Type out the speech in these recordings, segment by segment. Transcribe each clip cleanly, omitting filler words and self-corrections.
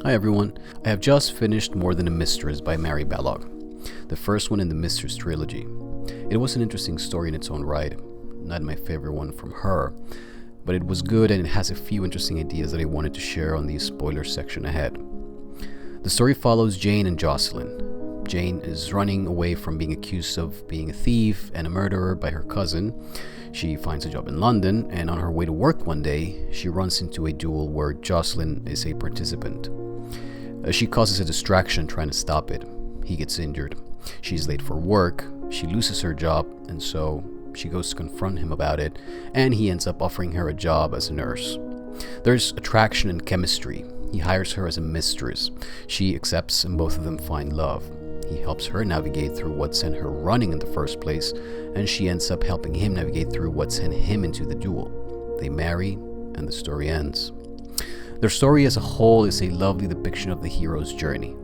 Hi everyone, I have just finished More Than a Mistress by Mary Balogh, the first one in the Mistress trilogy. It was an interesting story in its own right, not my favorite one from her, but it was good and it has a few interesting ideas that I wanted to share on the spoiler section ahead. The story follows Jane and Jocelyn. Jane is running away from being accused of being a thief and a murderer by her cousin. She finds a job in London, and on her way to work one day, she runs into a duel where Jocelyn is a participant. She causes a distraction trying to stop it. He gets injured. She's late for work, she loses her job, and so she goes to confront him about it, and he ends up offering her a job as a nurse. There's attraction and chemistry. He hires her as a mistress. She accepts, and both of them find love. He helps her navigate through what sent her running in the first place, and she ends up helping him navigate through what sent him into the duel. They marry, and the story ends. Their story as a whole is a lovely depiction of the hero's journey.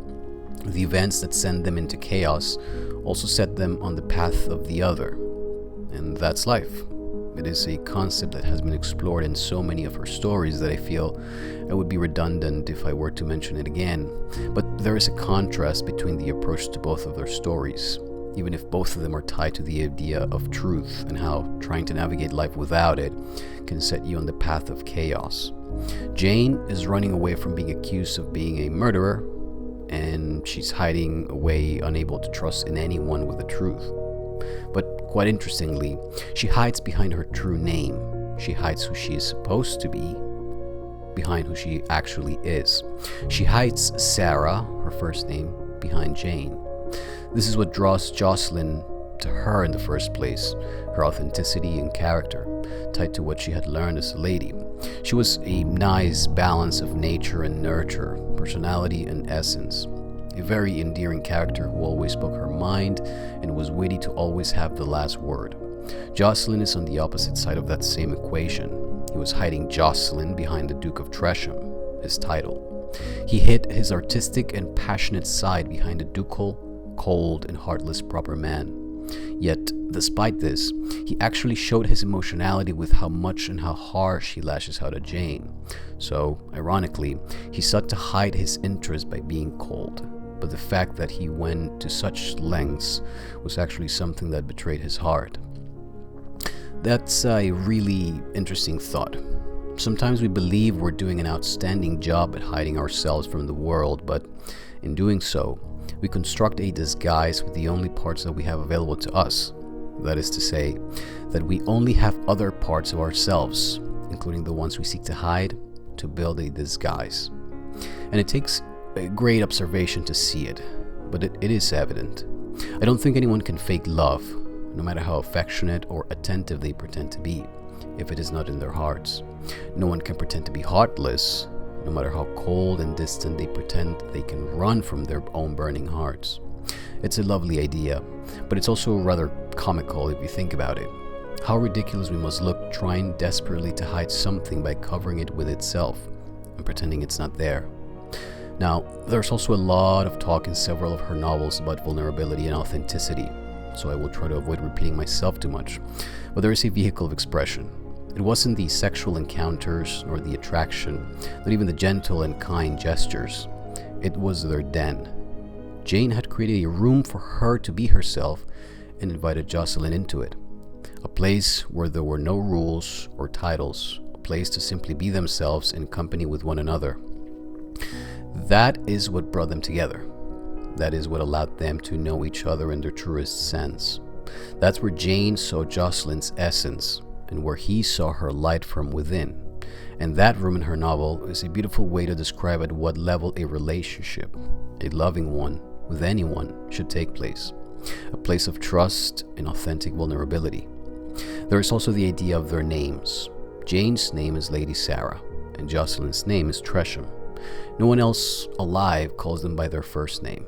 The events that send them into chaos also set them on the path of the other, and that's life. It is a concept that has been explored in so many of her stories that I feel it would be redundant if I were to mention it again. But there is a contrast between the approach to both of their stories, even if both of them are tied to the idea of truth and how trying to navigate life without it can set you on the path of chaos. Jane is running away from being accused of being a murderer, and she's hiding away, unable to trust in anyone with the truth. But quite interestingly, she hides behind her true name. She hides who she is supposed to be behind who she actually is. She hides Sarah, her first name, behind Jane. This is what draws Jocelyn to her in the first place, her authenticity and character, tied to what she had learned as a lady. She was a nice balance of nature and nurture, personality and essence. A very endearing character who always spoke her mind and was witty to always have the last word. Jocelyn is on the opposite side of that same equation. He was hiding Jocelyn behind the Duke of Tresham, his title. He hid his artistic and passionate side behind a ducal, cold, and heartless proper man. Yet, despite this, he actually showed his emotionality with how much and how harsh he lashes out at Jane. So, ironically, he sought to hide his interest by being cold. But the fact that he went to such lengths was actually something that betrayed his heart. That's a really interesting thought. Sometimes we believe we're doing an outstanding job at hiding ourselves from the world, but in doing so, we construct a disguise with the only parts that we have available to us. That is to say, that we only have other parts of ourselves, including the ones we seek to hide, to build a disguise. And it takes a great observation to see it, but it is evident. I don't think anyone can fake love, no matter how affectionate or attentive they pretend to be, if it is not in their hearts. No one can pretend to be heartless, no matter how cold and distant they pretend they can run from their own burning hearts. It's a lovely idea, but it's also rather comical if you think about it. How ridiculous we must look trying desperately to hide something by covering it with itself and pretending it's not there. Now, there's also a lot of talk in several of her novels about vulnerability and authenticity, so I will try to avoid repeating myself too much, but there is a vehicle of expression. It wasn't the sexual encounters nor the attraction, not even the gentle and kind gestures. It was their den. Jane had created a room for her to be herself and invited Jocelyn into it. A place where there were no rules or titles, a place to simply be themselves in company with one another. That is what brought them together. That is what allowed them to know each other in their truest sense. That's where Jane saw Jocelyn's essence, and where he saw her light from within. And that room in her novel is a beautiful way to describe at what level a relationship, a loving one, with anyone should take place. A place of trust and authentic vulnerability. There is also the idea of their names. Jane's name is Lady Sarah, and Jocelyn's name is Tresham. No one else alive calls them by their first name.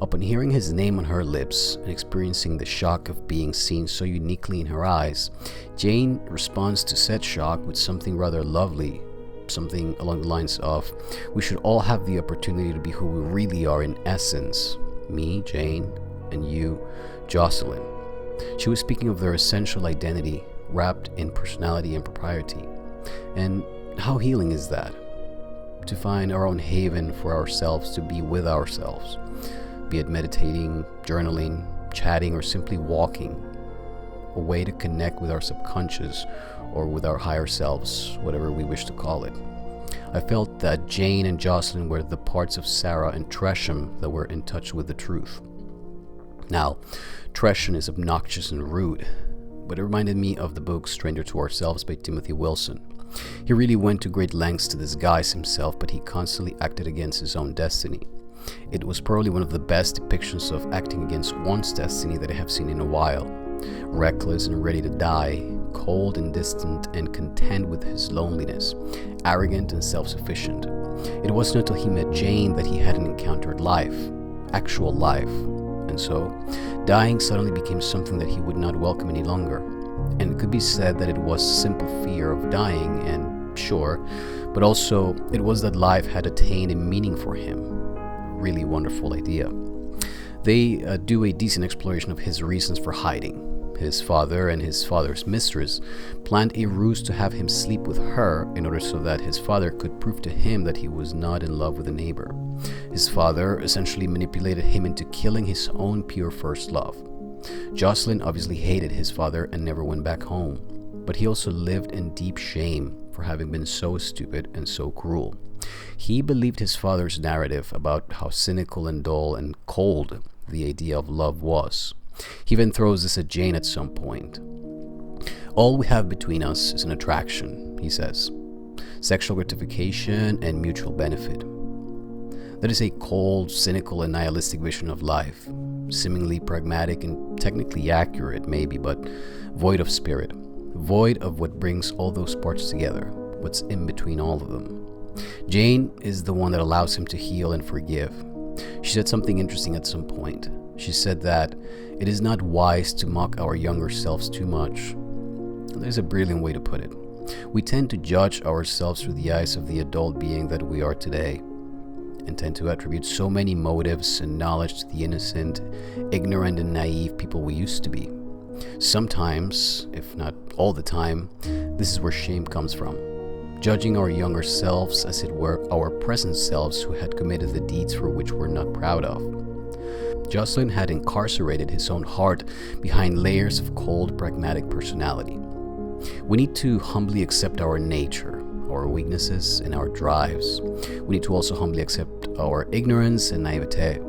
Upon hearing his name on her lips and experiencing the shock of being seen so uniquely in her eyes, Jane responds to said shock with something rather lovely, something along the lines of, we should all have the opportunity to be who we really are in essence, me, Jane, and you, Jocelyn. She was speaking of their essential identity wrapped in personality and propriety. And how healing is that? to find our own haven for ourselves, to be with ourselves, be it meditating, journaling, chatting, or simply walking. A way to connect with our subconscious or with our higher selves, whatever we wish to call it. I felt that Jane and Jocelyn were the parts of Sarah and Tresham that were in touch with the truth. Now, Tresham is obnoxious and rude, but it reminded me of the book Stranger to Ourselves by Timothy Wilson. He really went to great lengths to disguise himself, but he constantly acted against his own destiny. It was probably one of the best depictions of acting against one's destiny that I have seen in a while. Reckless and ready to die, cold and distant and content with his loneliness, arrogant and self-sufficient. It wasn't until he met Jane that he hadn't encountered life, actual life, and so dying suddenly became something that he would not welcome any longer. And it could be said that it was simple fear of dying, and sure, but also it was that life had attained a meaning for him. A really wonderful idea. They do a decent exploration of his reasons for hiding. His father and his father's mistress planned a ruse to have him sleep with her in order so that his father could prove to him that he was not in love with a neighbor. His father essentially manipulated him into killing his own pure first love. Jocelyn obviously hated his father and never went back home, but he also lived in deep shame for having been so stupid and so cruel. He believed his father's narrative about how cynical and dull and cold the idea of love was. He even throws this at Jane at some point. All we have between us is an attraction, he says. Sexual gratification and mutual benefit. That is a cold, cynical, and nihilistic vision of life. Seemingly pragmatic and technically accurate, maybe, but void of spirit. Void of what brings all those parts together, what's in between all of them. Jane is the one that allows him to heal and forgive. She said something interesting at some point. She said that it is not wise to mock our younger selves too much. There's a brilliant way to put it. We tend to judge ourselves through the eyes of the adult being that we are today, and tend to attribute so many motives and knowledge to the innocent, ignorant, and naive people we used to be. Sometimes, if not all the time, this is where shame comes from. Judging our younger selves as it were our present selves who had committed the deeds for which we're not proud of. Jocelyn had incarcerated his own heart behind layers of cold, pragmatic personality. We need to humbly accept our nature, our weaknesses, and our drives. We need to also humbly accept our ignorance and naivete.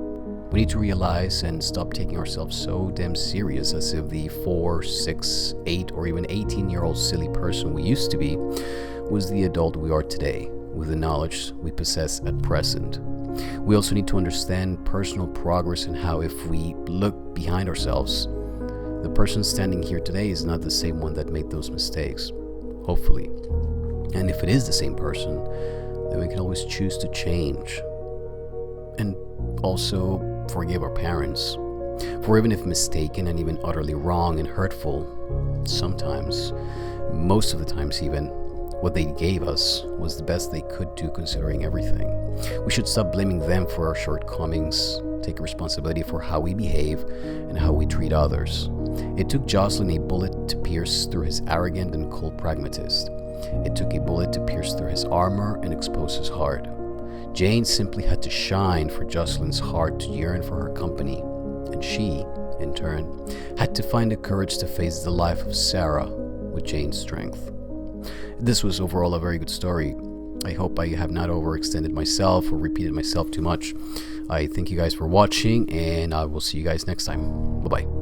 We need to realize and stop taking ourselves so damn serious as if the 4, 6, 8, or even 18-year-old silly person we used to be was the adult we are today, with the knowledge we possess at present. We also need to understand personal progress and how if we look behind ourselves, the person standing here today is not the same one that made those mistakes, hopefully. And if it is the same person, then we can always choose to change. And also forgive our parents, for even if mistaken and even utterly wrong and hurtful, sometimes, most of the times even, what they gave us was the best they could do considering everything. We should stop blaming them for our shortcomings, take responsibility for how we behave and how we treat others. It took Jocelyn a bullet to pierce through his arrogant and cold pragmatist. It took a bullet to pierce through his armor and expose his heart. Jane simply had to shine for Jocelyn's heart to yearn for her company, and she, in turn, had to find the courage to face the life of Sarah with Jane's strength. This was overall a very good story. I hope I have not overextended myself or repeated myself too much. I thank you guys for watching, and I will see you guys next time. Bye-bye.